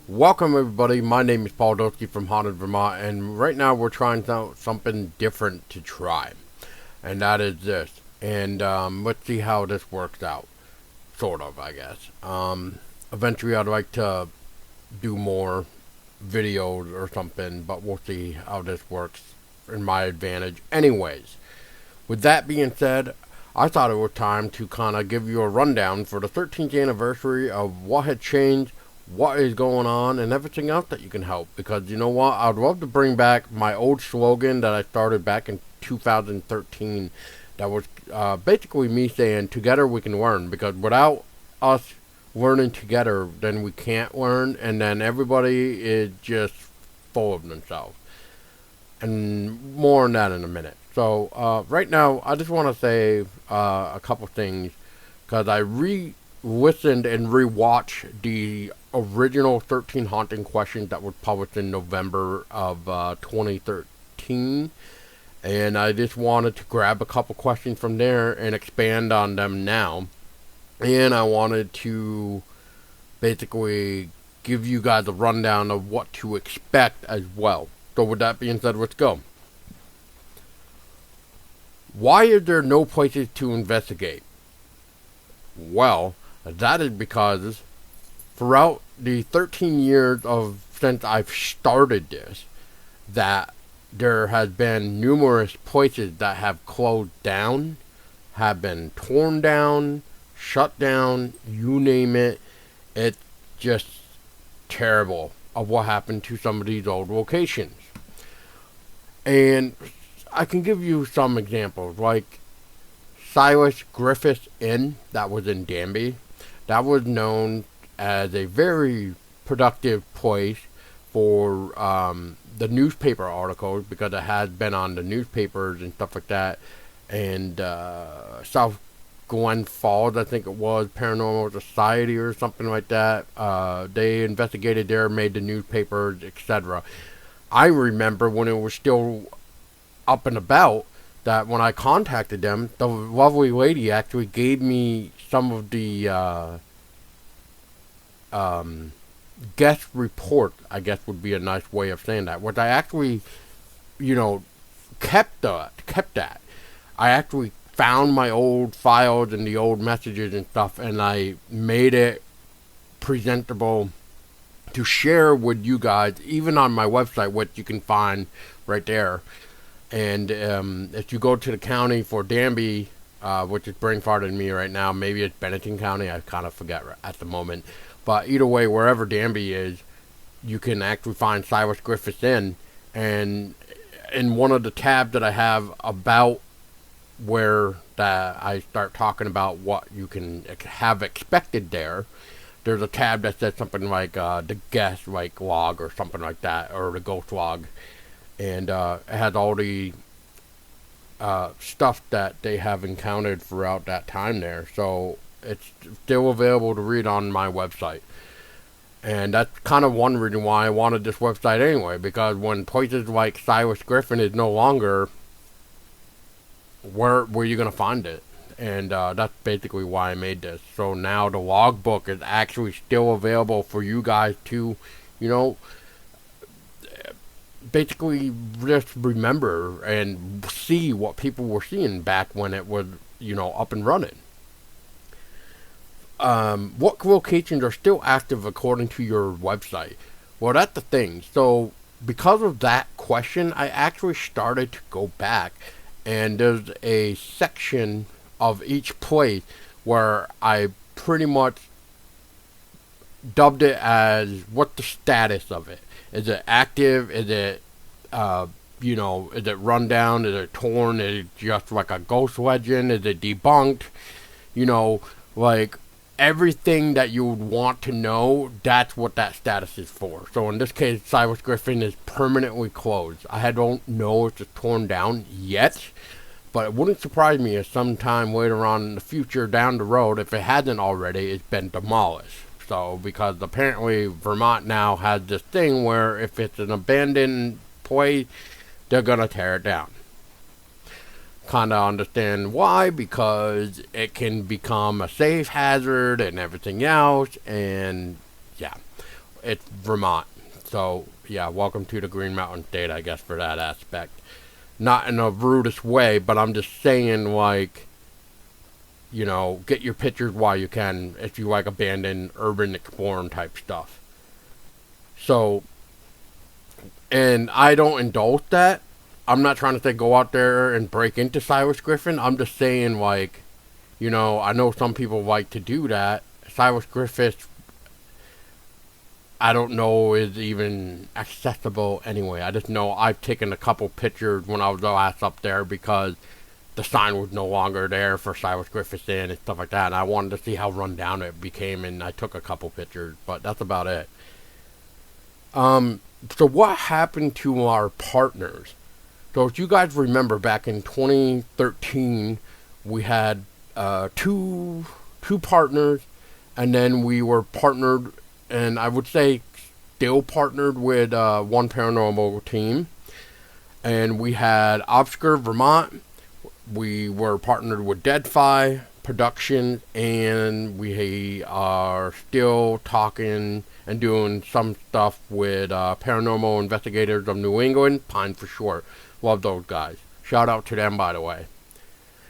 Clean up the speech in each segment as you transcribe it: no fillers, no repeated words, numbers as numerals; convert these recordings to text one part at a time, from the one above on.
Welcome everybody, my name is Paul Doski from Haunted Vermont, and right now we're trying out something different to try. And that is this. And let's see how this works out. Sort of, I guess. Eventually I'd like to do more videos or something, but we'll see how this works in my advantage. Anyways, with that being said, I thought it was time to kind of give you a rundown for the 13th anniversary of what had changed, what is going on, and everything else that you can help. Because you know what? I'd love to bring back my old slogan that I started back in 2013. That was basically me saying, together we can learn. Because without us learning together, then we can't learn, and then everybody is just full of themselves. And more on that in a minute. So right now, I just want to say a couple things because I re-listened and re-watched the original 13 haunting questions that was published in November of 2013, and I just wanted to grab a couple questions from there and expand on them now. And I wanted to basically give you guys a rundown of what to expect as well. So with that being said, let's go. Why is there no places to investigate? Well, that is because throughout the 13 years of since I've started this, that there has been numerous places that have closed down, have been torn down, shut down, you name it. It's just terrible of what happened to some of these old locations. And I can give you some examples, like Silas Griffith's Inn, that was in Danby. That was known as a very productive place for the newspaper articles because it has been on the newspapers and stuff like that. And South Glen Falls, I think it was, Paranormal Society or something like that. They investigated there, made the newspapers, etc. I remember when it was still up and about that when I contacted them, the lovely lady actually gave me some of the guest report, I guess would be a nice way of saying that. What I actually, kept that. I actually found my old files and the old messages and stuff, and I made it presentable to share with you guys, even on my website, which you can find right there. And if you go to the county for Danby, which is brain farting me right now, maybe it's Bennington County, I kind of forget at the moment. But either way, wherever Danby is, you can actually find Silas Griffith's Inn. And in one of the tabs that I have about where that I start talking about what you can have expected there, there's a tab that says something like the guest like log or something like that, or the ghost log, and it has all the stuff that they have encountered throughout that time there. So it's still available to read on my website, and that's kind of one reason why I wanted this website anyway. Because when places like Silas Griffin is no longer, where are you gonna find it? And that's basically why I made this. So now the logbook is actually still available for you guys to, basically just remember and see what people were seeing back when it was, up and running. What locations are still active according to your website? Well, that's the thing. So because of that question, I actually started to go back, and there's a section of each place where I pretty much dubbed it as what the status of it. Is it active? Is it, is it run down? Is it torn? Is it just like a ghost legend? Is it debunked? Like everything that you would want to know, that's what that status is for. So in this case, Silas Griffin is permanently closed. I don't know if it's torn down yet, but it wouldn't surprise me if sometime later on in the future down the road, if it hasn't already, it's been demolished. So, because apparently Vermont now has this thing where if it's an abandoned place, they're going to tear it down. Kind of understand why, because it can become a safe hazard and everything else, and yeah. it's Vermont. So, yeah, welcome to the Green Mountain State, I guess, for that aspect. Not in a rudest way, but I'm just saying, like, you know, get your pictures while you can if you like abandoned urban exploring type stuff. So, and I don't indulge that. I'm not trying to say go out there and break into Cyrus Griffin. I'm just saying, like, you know, I know some people like to do that. Cyrus Griffin, I don't know, is even accessible anyway. I just know I've taken a couple pictures when I was last up there because the sign was no longer there for Cyrus Griffith's Inn and stuff like that. And I wanted to see how run down it became, and I took a couple pictures, but that's about it. So what happened to our partners? So if you guys remember, back in 2013, we had two partners, and then we were partnered, and I would say still partnered with one paranormal team. And we had Obscure Vermont. We were partnered with Deadfy Productions, and we are still talking and doing some stuff with Paranormal Investigators of New England, Pine for short. Love those guys. Shout out to them, by the way.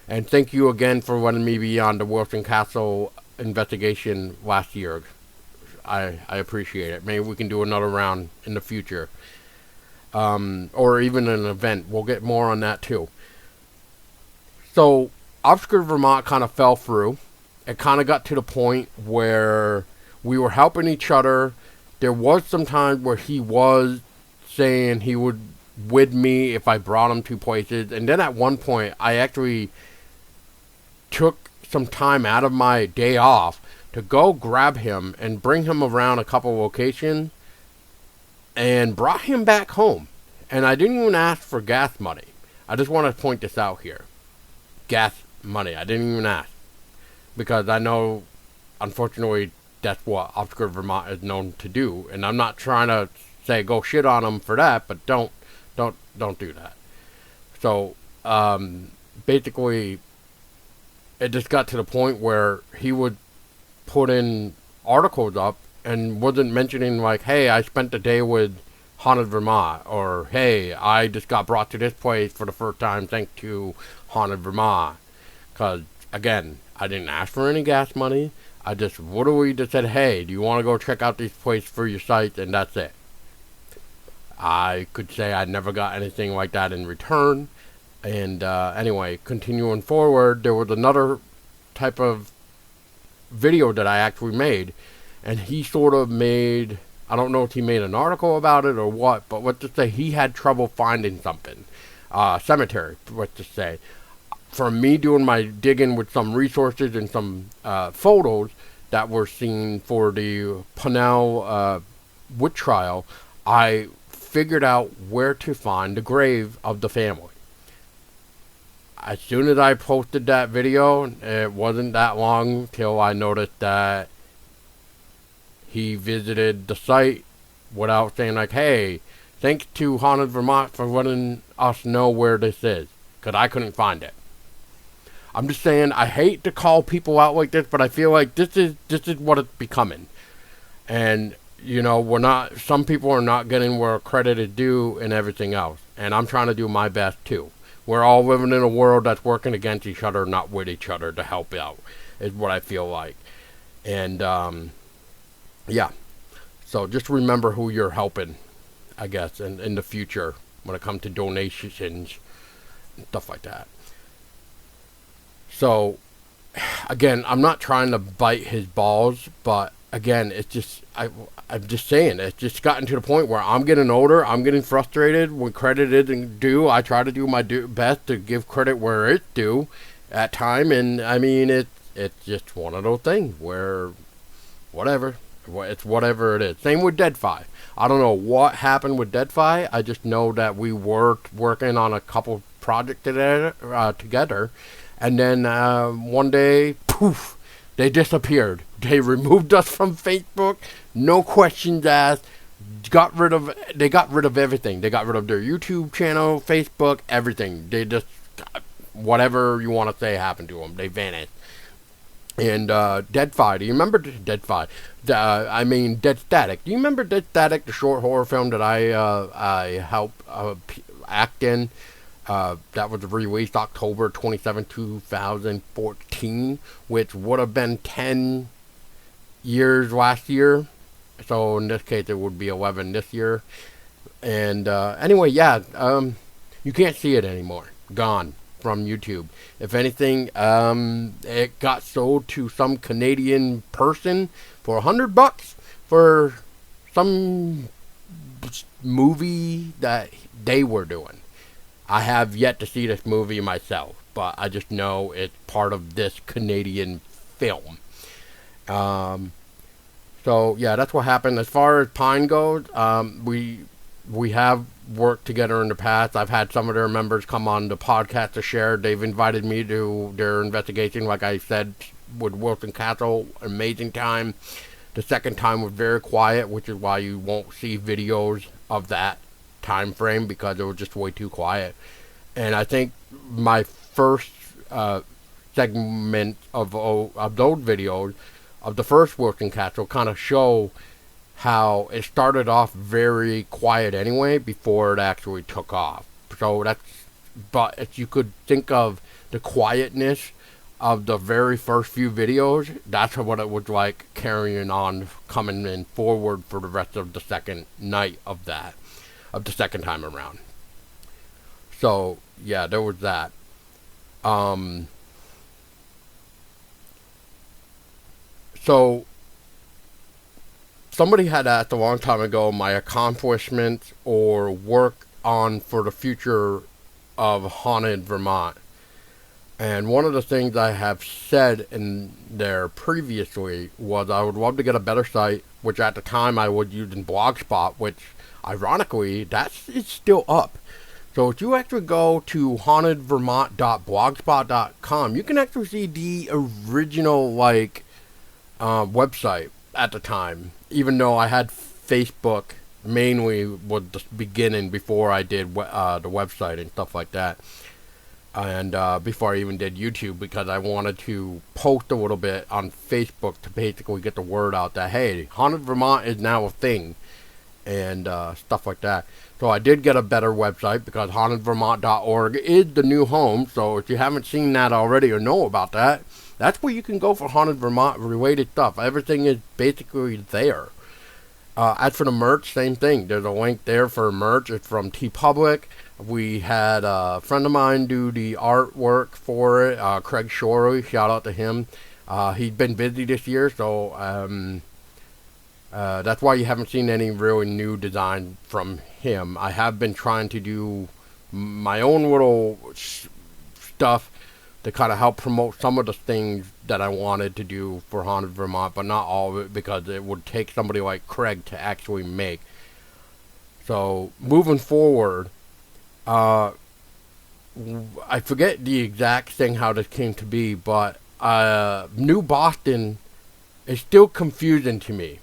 And thank you again for letting me be on the Wilson Castle investigation last year. I appreciate it. Maybe we can do another round in the future. Or even an event. We'll get more on that too. So, Obscure Vermont kind of fell through. It kind of got to the point where we were helping each other. There was some times where he was saying he would with me if I brought him to places. And then at one point, I actually took some time out of my day off to go grab him and bring him around a couple locations and brought him back home. And I didn't even ask for gas money. I just want to point this out here. Gas money. I didn't even ask. Because I know, unfortunately, that's what Obscure Vermont is known to do. And I'm not trying to say go shit on them for that, but don't do that. So, basically, it just got to the point where he would put in articles up and wasn't mentioning, like, hey, I spent the day with Haunted Vermont, or hey, I just got brought to this place for the first time thanks to Haunted Vermont. Because, again, I didn't ask for any gas money. I just literally just said, hey, do you want to go check out this place for your site? And that's it. I could say I never got anything like that in return. And anyway, continuing forward, there was another type of video that I actually made. And he sort of made, I don't know if he made an article about it or what, but let's just say he had trouble finding something. Cemetery, let's just say. From me doing my digging with some resources and some photos that were seen for the Pennell witch trial, I figured out where to find the grave of the family. As soon as I posted that video, it wasn't that long till I noticed that he visited the site without saying, like, hey, thanks to Haunted Vermont for letting us know where this is, because I couldn't find it. I'm just saying, I hate to call people out like this, but I feel like this is what it's becoming. And, you know, some people are not getting where credit is due and everything else. And I'm trying to do my best too. We're all living in a world that's working against each other, not with each other, to help out, is what I feel like. And, yeah. So just remember who you're helping, I guess, in the future when it comes to donations and stuff like that. So, again, I'm not trying to bite his balls, but again, it's just, I'm just saying, it's just gotten to the point where I'm getting older, I'm getting frustrated when credit isn't due. I try to do my best to give credit where it's due at time, and I mean, it's just one of those things where, whatever, it's whatever it is. Same with Deadfy. I don't know what happened with Deadfy. I just know that we were working on a couple projects together. And then one day, poof, they disappeared. They removed us from Facebook, no questions asked. They got rid of everything. They got rid of their YouTube channel, Facebook, everything. They just, whatever you want to say happened to them. They vanished. And Dead you remember Dead Dead Static. Do you remember Dead Static, the short horror film that I helped act in? That was released October 27, 2014, which would have been 10 years last year. So in this case, it would be 11 this year. And anyway, yeah, you can't see it anymore. Gone from YouTube. If anything, it got sold to some Canadian person for $100 for some movie that they were doing. I have yet to see this movie myself, but I just know it's part of this Canadian film. So yeah, that's what happened. As far as Pine goes, we have worked together in the past. I've had some of their members come on the podcast to share. They've invited me to their investigation, like I said, with Wilson Castle. Amazing time. The second time was very quiet, which is why you won't see videos of that time frame, because it was just way too quiet. And I think my first segment of those videos of the first Wilson Castle kind of show how it started off very quiet anyway before it actually took off. So but if you could think of the quietness of the very first few videos, that's what it was like carrying on, coming in forward for the rest of the second night of the second time around. So yeah, there was that. So somebody had asked a long time ago my accomplishments or work on for the future of Haunted Vermont. And one of the things I have said in there previously was I would love to get a better site, which at the time I would use in Blogspot, which ironically, it's still up. So if you actually go to hauntedvermont.blogspot.com, you can actually see the original website at the time, even though I had Facebook mainly was the beginning before I did the website and stuff like that, and before I even did YouTube, because I wanted to post a little bit on Facebook to basically get the word out that, hey, Haunted Vermont is now a thing, and stuff like that. So I did get a better website, because hauntedvermont.org is the new home. So if you haven't seen that already or know about that, that's where you can go for Haunted Vermont related stuff. Everything is basically there. As for the merch, same thing. There's a link there for merch. It's from TeePublic. We had a friend of mine do the artwork for it, Craig Shorey. Shout out to him. He's been busy this year, so that's why you haven't seen any really new design from him. I have been trying to do my own little stuff to kind of help promote some of the things that I wanted to do for Haunted Vermont, but not all of it, because it would take somebody like Craig to actually make. So moving forward, I forget the exact thing how this came to be, but New Boston is still confusing to me.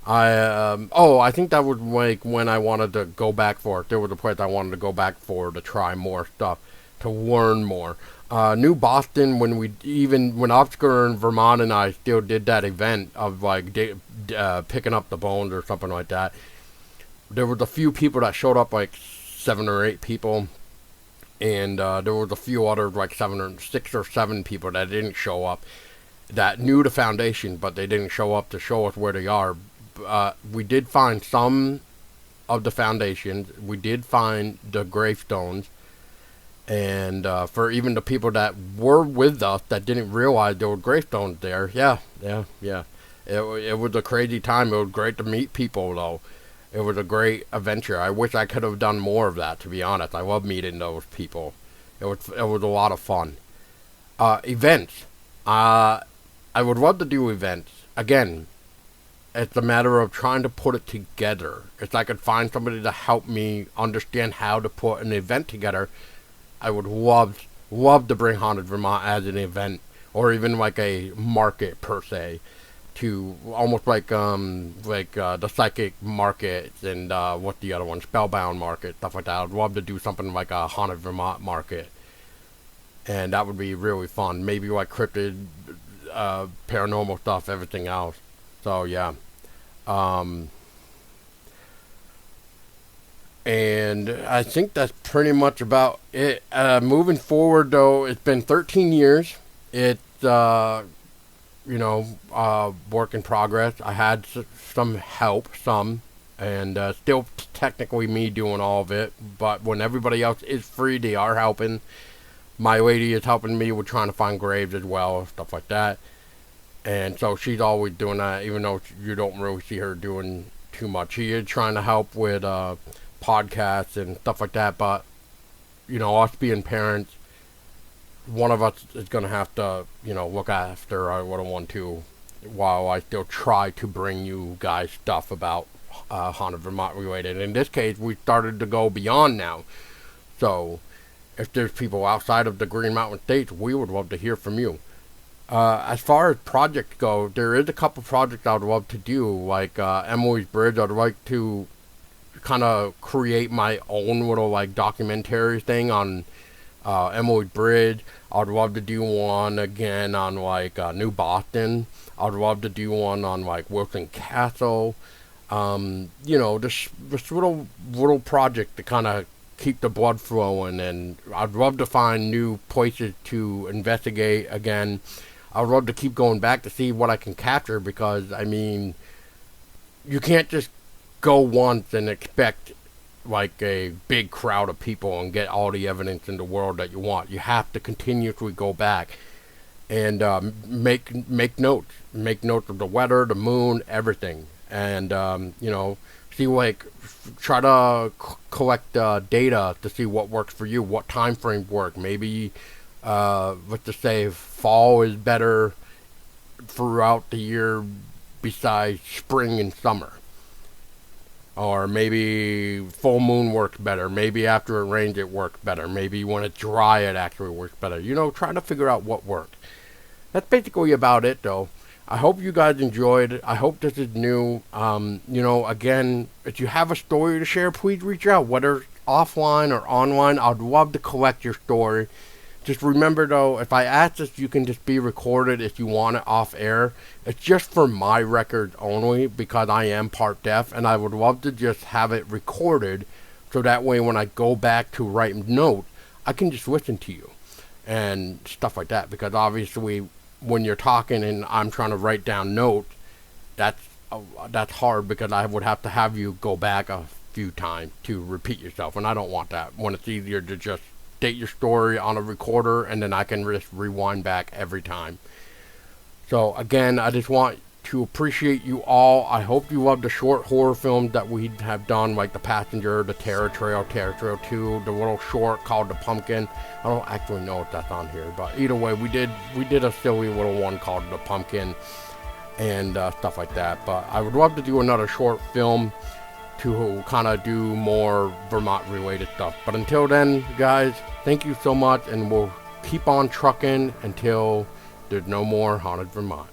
I think that was like when I wanted to go back for it. There was a place I wanted to go back for to try more stuff, to learn more. New Boston, when Oscar and Vermont and I still did that event of picking up the bones or something like that, there was a few people that showed up, like 7 or 8 people, and there was a few others, like 6 or 7 people that didn't show up, that knew the foundation, but they didn't show up to show us where they are. We did find some of the foundations. We did find the gravestones. And for even the people that were with us that didn't realize there were gravestones there, yeah. It was a crazy time. It was great to meet people, though. It was a great adventure. I wish I could have done more of that, to be honest. I love meeting those people. It was a lot of fun. Events. I would love to do events. Again, it's a matter of trying to put it together. If I could find somebody to help me understand how to put an event together, I would love to bring Haunted Vermont as an event, or even like a market per se, to almost like the psychic market and what the other one, Spellbound market, stuff like that. I'd love to do something like a Haunted Vermont market, and that would be really fun. Maybe like cryptid paranormal stuff, everything else. So yeah. Um, and I think that's pretty much about it. Moving forward, though, it's been 13 years. It's work in progress. I had some help, and still technically me doing all of it. But when everybody else is free, they are helping. My lady is helping me with trying to find graves as well, stuff like that. And so she's always doing that, even though you don't really see her doing too much. She is trying to help with podcasts and stuff like that. But, us being parents, one of us is going to have to, look after our little one too, while I still try to bring you guys stuff about Haunted Vermont related. In this case, we started to go beyond now. So, if there's people outside of the Green Mountain States, we would love to hear from you. As far as projects go, there is a couple projects I would love to do, like Emily's Bridge. I'd like to kind of create my own little documentary thing on Emily's Bridge. I'd love to do one again on New Boston. I'd love to do one on Wilson Castle. This little project to kind of keep the blood flowing, and I'd love to find new places to investigate again. I'd love to keep going back to see what I can capture, because you can't just go once and expect a big crowd of people and get all the evidence in the world that you want. You have to continuously go back and make notes of the weather, the moon, everything, and see try to collect data to see what works for you, what time frames work. Maybe let's just say fall is better throughout the year besides spring and summer. Or maybe full moon works better. Maybe after it rains it works better. Maybe when it's dry it actually works better. Trying to figure out what works. That's basically about it, though. I hope you guys enjoyed it. I hope this is new. Again, if you have a story to share, please reach out, whether offline or online. I'd love to collect your story. Just remember, though, if I ask this, you can just be recorded if you want it off air. It's just for my records only, because I am part deaf, and I would love to just have it recorded, so that way when I go back to write notes, I can just listen to you and stuff like that. Because obviously, when you're talking and I'm trying to write down notes, that's hard, because I would have to have you go back a few times to repeat yourself, and I don't want that. When it's easier to just state your story on a recorder, and then I can just rewind back every time. So again, I just want to appreciate you all. I hope you love the short horror films that we have done, like The Passenger, The Terror Trail 2, the little short called The Pumpkin. I don't actually know if that's on here, but either way, we did a silly little one called The Pumpkin and stuff like that. But I would love to do another short film to kind of do more Vermont related stuff. But until then, guys, thank you so much, and we'll keep on trucking until there's no more Haunted Vermont.